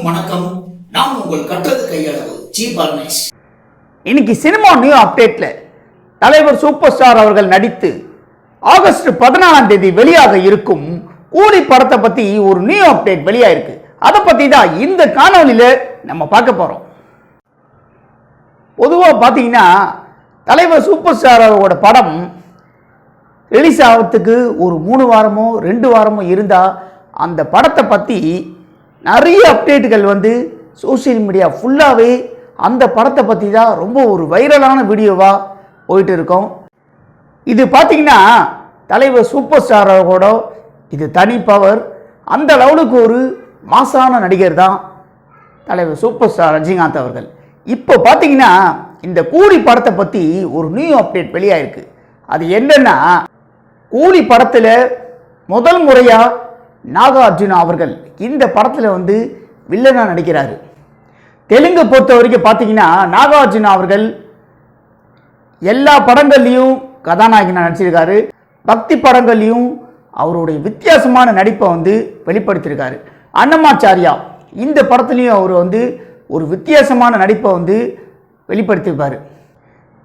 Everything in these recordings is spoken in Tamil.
அனைவருக்கும் வணக்கம். நான் உங்கள் கற்றது கையளவு ஜி பர்னேஷ். இன்னைக்கு சினிமா நியூ அப்டேட்ல தலைவர் சூப்பர் ஸ்டார் அவர்கள் நடித்து ஆகஸ்ட் 14ஆம் தேதி வெளியாக இருக்கும் கூலி படத்தை பத்தி ஒரு நியூ அப்டேட் வெளியாயிருக்கு. அதை பத்தி தான் இந்த காணொலியில நம்ம பார்க்க போறோம். பொதுவாக பார்த்தீங்கன்னா தலைவர் சூப்பர் ஸ்டார் அவரோட படம் ரிலீஸ் ஆகிறதுக்கு ஒரு 3 வாரமோ 2 வாரமோ இருந்தால் அந்த படத்தை பற்றி நிறைய அப்டேட்டுகள் சோசியல் மீடியா ஃபுல்லாகவே அந்த படத்தை பற்றி தான் ரொம்ப ஒரு வைரலான வீடியோவாக போயிட்டு இருக்கோம். இது பார்த்திங்கன்னா தலைவர் சூப்பர் ஸ்டார் அவரோட இது தனி பவர். அந்த லெவலுக்கு ஒரு மாசான நடிகர் தான் தலைவர் சூப்பர் ஸ்டார் ரஜினிகாந்த் அவர்கள். இப்போ பார்த்தீங்கன்னா இந்த கூலி படத்தை பற்றி ஒரு நியூ அப்டேட் வெளியாயிருக்கு. அது என்னன்னா, கூலி படத்தில் முதல் முறையாக நாகார்ஜுனா அவர்கள் இந்த படத்தில் வில்லனாக நடிக்கிறாரு. தெலுங்கு பொறுத்த வரைக்கும் பார்த்தீங்கன்னா நாகார்ஜுனா அவர்கள் எல்லா படங்கள்லையும் கதாநாயகனாக நடிச்சிருக்காரு. பக்தி படங்கள்லையும் அவருடைய வித்தியாசமான நடிப்பை வெளிப்படுத்தியிருக்காரு. அன்னமாச்சாரியா இந்த படத்துலையும் அவர் ஒரு வித்தியாசமான நடிப்பை வெளிப்படுத்தியிருப்பார்.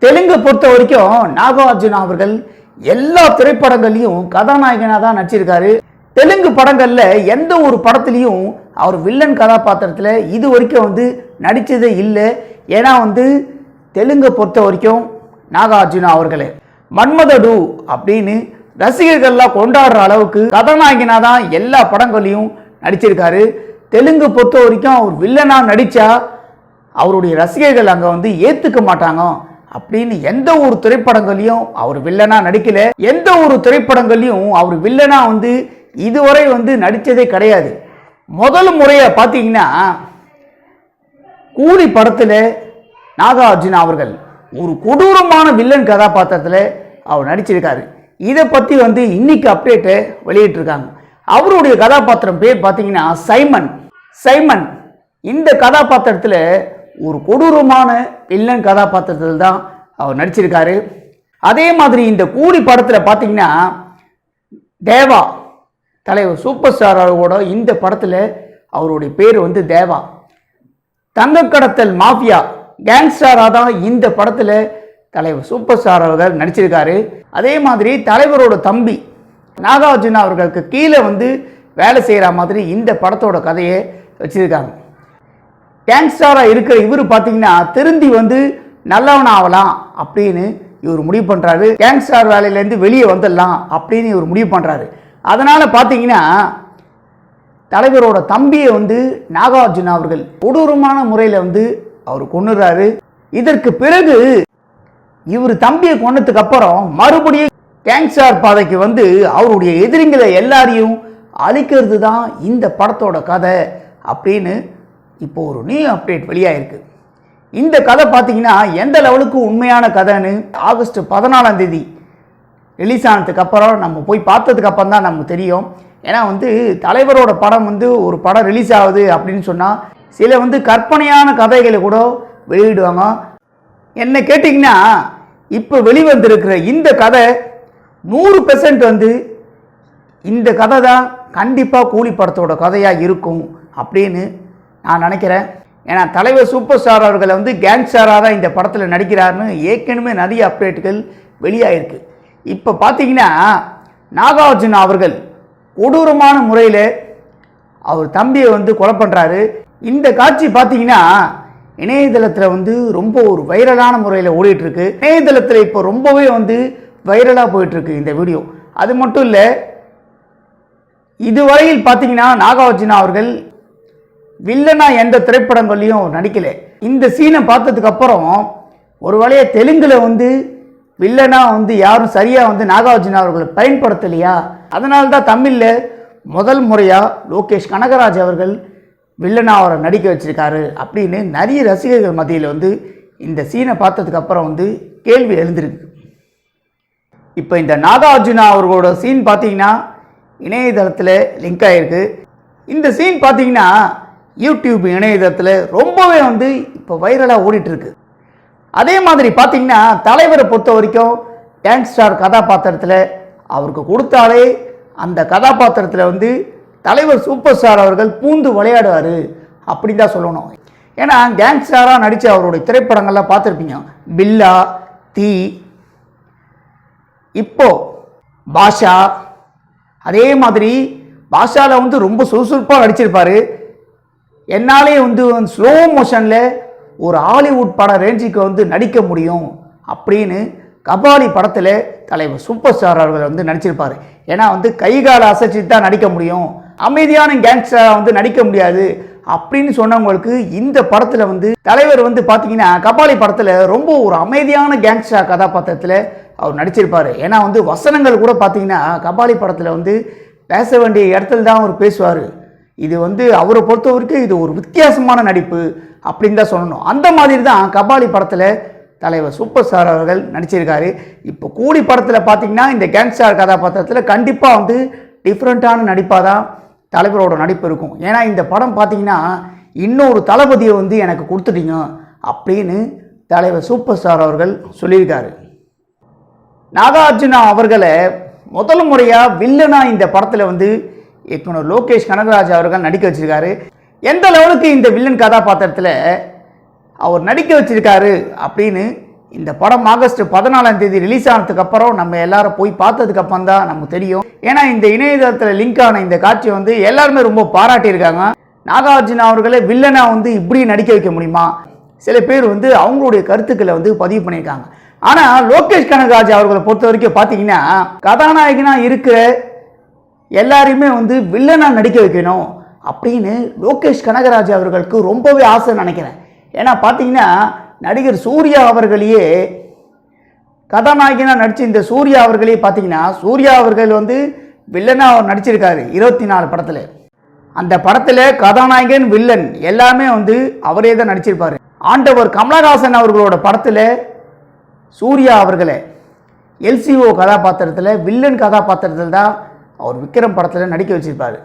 தெலுங்கு பொறுத்த வரைக்கும் நாகார்ஜுனா அவர்கள் எல்லா திரைப்படங்கள்லையும் கதாநாயகனாக தான் நடிச்சிருக்காரு. தெலுங்கு படங்களில் எந்த ஒரு படத்துலையும் அவர் வில்லன் கதாபாத்திரத்தில் இது வரைக்கும் நடித்ததே இல்லை. ஏன்னா தெலுங்கை பொறுத்த வரைக்கும் நாகார்ஜுனா அவர்களே மன்மதடு அப்படின்னு ரசிகர்கள்லாம் கொண்டாடுற அளவுக்கு கதாநாயகனாக தான் எல்லா படங்களையும் நடிச்சிருக்காரு. தெலுங்கு பொறுத்த வரைக்கும் அவர் வில்லனாக நடித்தா அவருடைய ரசிகர்கள் அங்கே ஏற்றுக்க மாட்டாங்க அப்படின்னு எந்த ஒரு திரைப்படங்களையும் அவர் வில்லனாக நடிக்கல. எந்த ஒரு திரைப்படங்களையும் அவர் வில்லனாக இதுவரை நடித்ததே கிடையாது. முதல் முறையை பார்த்தீங்கன்னா கூலி படத்தில் நாகார்ஜுனா அவர்கள் ஒரு கொடூரமான வில்லன் கதாபாத்திரத்தில் அவர் நடிச்சிருக்காரு. இதை பற்றி இன்னைக்கு அப்டேட்டை வெளியிட்டிருக்காங்க. அவருடைய கதாபாத்திரம் பேர் பார்த்தீங்கன்னா சைமன். இந்த கதாபாத்திரத்தில் ஒரு கொடூரமான வில்லன் கதாபாத்திரத்தில் தான் அவர் நடிச்சிருக்காரு. அதே மாதிரி இந்த கூலி படத்தில் பார்த்தீங்கன்னா தேவா தலைவர் சூப்பர் ஸ்டார் அவரோட இந்த படத்தில் அவருடைய பேர் தேவா. தங்க கடத்தல் மாஃபியா கேங்ஸ்டராக தான் இந்த படத்தில் தலைவர் சூப்பர் ஸ்டார் அவர்கள் நடிச்சிருக்காரு. அதே மாதிரி தலைவரோட தம்பி நாகார்ஜுனா அவர்களுக்கு கீழே வேலை செய்கிற மாதிரி இந்த படத்தோட கதையை வச்சிருக்காங்க. கேங்ஸ்டராக இருக்கிற இவர் பார்த்தீங்கன்னா திருந்தி நல்லவன் ஆகலாம் அப்படின்னு இவர் முடிவு பண்ணுறாரு. கேங்ஸ்டர் வேலையிலேருந்து வெளியே வந்துடலாம் அப்படின்னு இவர் முடிவு பண்ணுறாரு. அதனால் பார்த்தீங்கன்னா தலைவரோட தம்பியை நாகார்ஜுனா அவர்கள் கொடூரமான முறையில் அவர் கொன்னுறாரு. இதற்கு பிறகு இவர் தம்பியை கொன்னதுக்கு அப்புறம் மறுபடியும் கேங்ஸ்டர் பாதைக்கு அவருடைய எதிரிங்களை எல்லாரையும் அழிக்கிறது தான் இந்த படத்தோட கதை அப்படின்னு இப்போ ஒரு நியூ அப்டேட் வெளியாயிருக்கு. இந்த கதை பார்த்தீங்கன்னா எந்த லெவலுக்கு உண்மையான கதைன்னு ஆகஸ்ட் 14ஆம் தேதி ரிலீஸ் ஆனதுக்கு அப்புறம் நம்ம போய் பார்த்ததுக்கு அப்புறம் தான் நமக்கு தெரியும். ஏன்னா தலைவரோட படம் ஒரு படம் ரிலீஸ் ஆகுது அப்படின்னு சொன்னால் சில கற்பனையான கதைகளை கூட வெளியிடுவாங்க. என்ன கேட்டிங்கன்னா இப்போ வெளிவந்திருக்கிற இந்த கதை 100% இந்த கதை தான் கண்டிப்பாக கூலி படத்தோட கதையாக இருக்கும் அப்படின்னு நான் நினைக்கிறேன். ஏன்னா தலைவர் சூப்பர் ஸ்டார் அவர்களை கேங்ஸ்டராக தான் இந்த படத்தில் நடிக்கிறாருன்னு ஏற்கனவே நிறைய அப்டேட்டுகள் வெளியாகிருக்கு. இப்போ பார்த்தீங்கன்னா நாகார்ஜுனா அவர்கள் கொடூரமான முறையில் அவர் தம்பியை கொலை பண்ணுறாரு. இந்த காட்சி பார்த்தீங்கன்னா இணையதளத்தில் ரொம்ப ஒரு வைரலான முறையில் ஓடிட்டுருக்கு. இணையதளத்தில் இப்போ ரொம்பவே வைரலாக போயிட்டுருக்கு இந்த வீடியோ. அது மட்டும் இல்லை, இதுவரையில் பார்த்தீங்கன்னா நாகார்ஜுனா அவர்கள் வில்லனா எந்த திரைப்படங்கள்லையும் நடிக்கலை. இந்த சீனை பார்த்ததுக்கு அப்புறம் ஒரு வேளையை தெலுங்கில் வில்லனா யாரும் சரியாக நாகார்ஜுனா அவர்களை பயன்படுத்தலையா, அதனால தான் தமிழில் முதல் முறையாக லோகேஷ் கனகராஜ் அவர்கள் வில்லனா அவரை நடிக்க வச்சிருக்காரு அப்படின்னு நிறைய ரசிகர்கள் மத்தியில் இந்த சீனை பார்த்ததுக்கு அப்புறம் கேள்வி எழுந்திருக்கு. இப்போ இந்த நாகார்ஜுனா அவர்களோட சீன் பார்த்தீங்கன்னா இணையதளத்தில் லிங்க் ஆகிருக்கு. இந்த சீன் பார்த்தீங்கன்னா யூடியூப் இணையதளத்தில் ரொம்பவே இப்போ வைரலாக ஓடிட்டுருக்கு. அதே மாதிரி பார்த்தீங்கன்னா தலைவரை பொறுத்த வரைக்கும் கேங்ஸ்டர் கதாபாத்திரத்தில் அவருக்கு கொடுத்தாலே அந்த கதாபாத்திரத்தில் தலைவர் சூப்பர் ஸ்டார் அவர்கள் பூந்து விளையாடுவார் அப்படின்னு தான் சொல்லணும். ஏன்னா கேங்ஸ்டராக நடித்த அவருடைய திரைப்படங்கள்லாம் பார்த்துருப்பீங்க. பில்லா, தீ, இப்போ பாஷா. அதே மாதிரி பாஷாவில் வந்து ரொம்ப சுறுசுறுப்பாக நடிச்சிருப்பார். என்னாலே வந்து ஸ்லோ மோஷனில் ஒரு ஹாலிவுட் படம் ரேஞ்சுக்கு வந்து நடிக்க முடியும் அப்படின்னு கபாலி படத்தில் தலைவர் சூப்பர் ஸ்டார் அவர்கள் வந்து நடிச்சிருப்பார். ஏன்னா வந்து கைகால அசைச்சு தான் நடிக்க முடியும், அமைதியான கேங்ஸ்டராக வந்து நடிக்க முடியாது அப்படின்னு சொன்னவங்களுக்கு இந்த படத்தில் வந்து தலைவர் வந்து பார்த்தீங்கன்னா கபாலி படத்தில் ரொம்ப ஒரு அமைதியான கேங்ஸ்டர் கதாபாத்திரத்தில் அவர் நடிச்சிருப்பார். ஏன்னா வந்து வசனங்கள் கூட பார்த்தீங்கன்னா கபாலி படத்தில் வந்து பேச வேண்டிய இடத்துல தான் அவர் பேசுவார். இது வந்து அவரை பொறுத்த வரைக்கும் இது ஒரு வித்தியாசமான நடிப்பு அப்படின்னு தான் சொல்லணும். அந்த மாதிரி தான் கபாலி படத்தில் தலைவர் சூப்பர் ஸ்டார் அவர்கள் நடிச்சிருக்காரு. இப்போ கூலி படத்தில் பார்த்தீங்கன்னா இந்த கேங்ஸ்டர் கதாபாத்திரத்தில் கண்டிப்பாக வந்து டிஃப்ரெண்ட்டான நடிப்பாக தான் தலைவரோட நடிப்பு இருக்கும். ஏன்னா இந்த படம் பார்த்தீங்கன்னா இன்னொரு தளபதியை வந்து எனக்கு கொடுத்துட்டீங்க அப்படின்னு தலைவர் சூப்பர் ஸ்டார் அவர்கள் சொல்லியிருக்காரு. நாகார்ஜுனா அவர்களை முதல் முறையாக வில்லனா இந்த படத்தில் வந்து இயக்குனர் லோகேஷ் கனகராஜ் அவர்கள் நடிக்க வச்சிருக்காரு. எந்த லெவலுக்கு இந்த வில்லன் கதாபாத்திரத்தில் அவர் நடிக்க வச்சிருக்காரு அப்படின்னு இந்த படம் ஆகஸ்ட் 14ஆம் தேதி ரிலீஸ் ஆனதுக்கு அப்புறம் நம்ம எல்லாரும் போய் பார்த்ததுக்கு அப்புறம் தான் நமக்கு தெரியும். ஏன்னா இந்த இணையதளத்தில் லிங்க் ஆன இந்த காட்சி வந்து எல்லாருமே ரொம்ப பாராட்டியிருக்காங்க. நாகார்ஜுனா அவர்களை வில்லனா வந்து இப்படி நடிக்க வைக்க முடியுமா, சில பேர் வந்து அவங்களுடைய கருத்துக்களை வந்து பதிவு பண்ணியிருக்காங்க. ஆனால் லோகேஷ் கனகராஜ் அவர்களை பொறுத்த வரைக்கும் பார்த்தீங்கன்னா கதாநாயகனாக இருக்கிற எல்லாரையுமே வந்து வில்லனாக நடிக்க வைக்கணும் அப்படின்னு லோகேஷ் கனகராஜ் அவர்களுக்கு ரொம்பவே ஆசை நினைக்கிறேன். ஏன்னா பார்த்தீங்கன்னா நடிகர் சூர்யா அவர்களையே கதாநாயகனாக நடித்த இந்த சூர்யா அவர்களையே பார்த்தீங்கன்னா சூர்யா அவர்கள் வந்து வில்லனாக அவர் நடிச்சிருக்காரு 24 படத்தில். அந்த படத்தில் கதாநாயகன் வில்லன் எல்லாமே வந்து அவரே தான் நடிச்சிருப்பார். ஆண்டவர் கமலஹாசன் அவர்களோட படத்தில் சூர்யா அவர்களை எல்சிஓ கதாபாத்திரத்தில் வில்லன் கதாபாத்திரத்தில் தான் அவர் விக்ரம் படத்தில் நடிக்க வச்சிருப்பார்.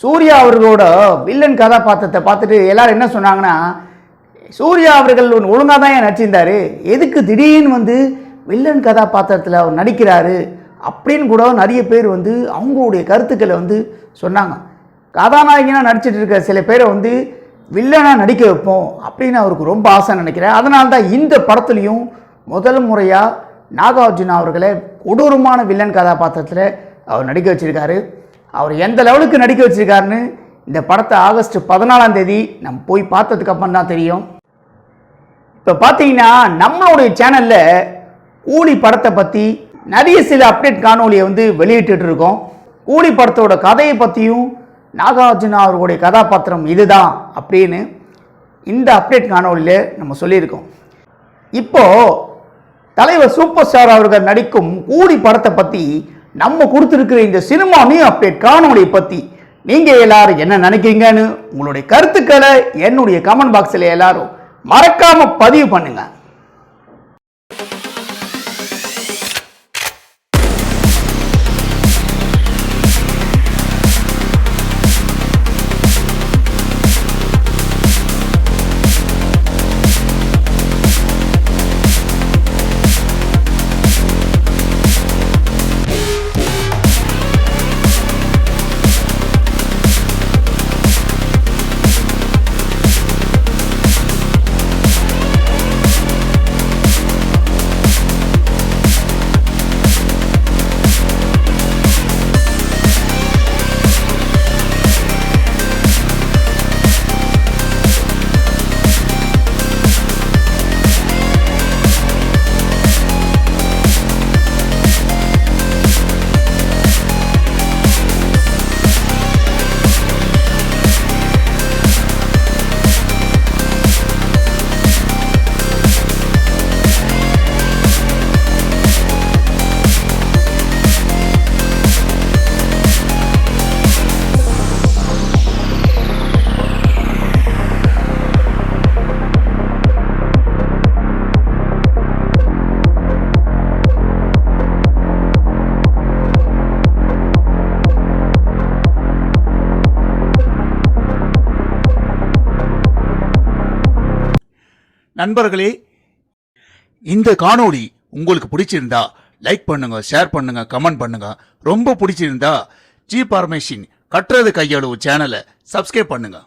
சூர்யா அவர்களோட வில்லன் கதாபாத்திரத்தை பார்த்துட்டு எல்லாரும் என்ன சொன்னாங்கன்னா, சூர்யா அவர்கள் ஒழுங்காக தான் நடிச்சிருந்தார், எதுக்கு திடீர்னு வந்து வில்லன் கதாபாத்திரத்தில் அவர் நடிக்கிறாரு அப்படின்னு கூட நிறைய பேர் வந்து அவங்களுடைய கருத்துக்களை வந்து சொன்னாங்க. கதாநாயகனாக நடிச்சிட்டு இருக்க சில பேரை வந்து வில்லனாக நடிக்க வைப்போம் அப்படின்னு அவருக்கு ரொம்ப ஆசை நினைக்கிறேன். அதனால தான் இந்த படத்துலையும் முதல் முறையாக நாகார்ஜுனா அவர்களை கொடூரமான வில்லன் கதாபாத்திரத்தில் அவர் நடிக்க வச்சிருக்காரு. அவர் எந்த லெவலுக்கு நடிக்க வச்சிருக்காருன்னு இந்த படத்தை ஆகஸ்ட் 14ஆம் தேதி நம்ம போய் பார்த்ததுக்கு அப்புறம் தான் தெரியும். இப்போ பார்த்தீங்கன்னா நம்மளுடைய சேனலில் கூலி படத்தை பற்றி நிறைய சில அப்டேட் காணொலியை வந்து வெளியிட்டு இருக்கோம். கூலி படத்தோட கதையை பற்றியும் நாகார்ஜுனா அவர்களுடைய கதாபாத்திரம் இதுதான் அப்படின்னு இந்த அப்டேட் காணொலியில் நம்ம சொல்லியிருக்கோம். இப்போது தலைவர் சூப்பர் ஸ்டார் அவர்கள் நடிக்கும் கூலி படத்தை பற்றி நம்ம கொடுத்துருக்கிற இந்த சினிமா நியூ அப்டேட் காணொலியை பற்றி நீங்கள் எல்லாரும் என்ன நினைக்கிறீங்கன்னு உங்களுடைய கருத்துக்களை என்னுடைய கமெண்ட் பாக்ஸில் எல்லாரும் மறக்காமல் பதிவு பண்ணுங்க. நண்பர்களே, இந்த காணொளி உங்களுக்கு பிடிச்சிருந்தா லைக் பண்ணுங்க, ஷேர் பண்ணுங்க, கமெண்ட் பண்ணுங்க. ரொம்ப பிடிச்சிருந்தா ஜி பார்மேஷன் கட்டுறது கையளவு சேனலை சப்ஸ்கிரைப் பண்ணுங்க.